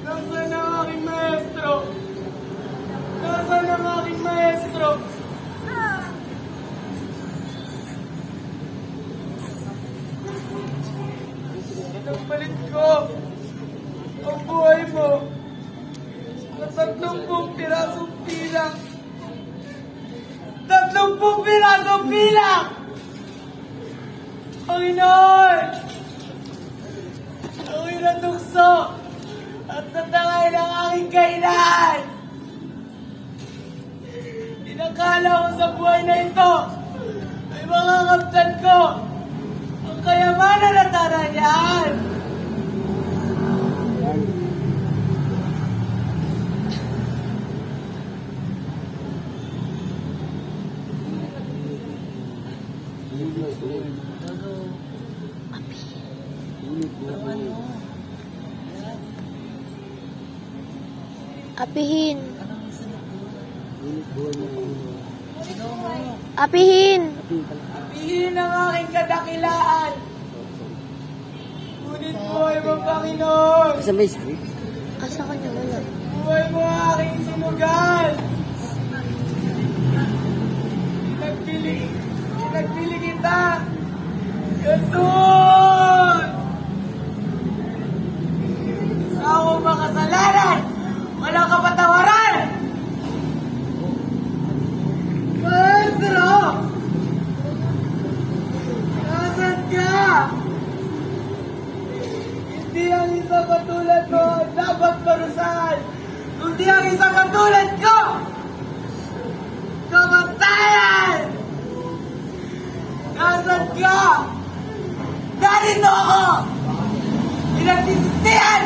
Nasaan ang aking maestro? Nasaan ang aking maestro? Pinagpalit ko ang buhay mo sa 30 pirasong bilang. 30 pirasong bilang! Panginoon! Ako'y natukso at natangay ng aking kainan! Inakala ko sa buhay na ito ay makakaptan ko ang kayamanan at taranyan! Apihin. Apihin. Apihin ang aking kadakilaan. Ngunit buhay mo, Panginoon. Asa ka niya? Wala. Buhay mo ang aking sinugal. Pinagpili kita. Jesus! Sa akong makasalanan, walang kapatawaran! Maestro! Nasaan ka? Hindi ang isang katulad mo ang dapat parusahan, kundi ang isang katulad ko! Kamatayan! Nasaan ka? Narito ako! Pinagsisisihan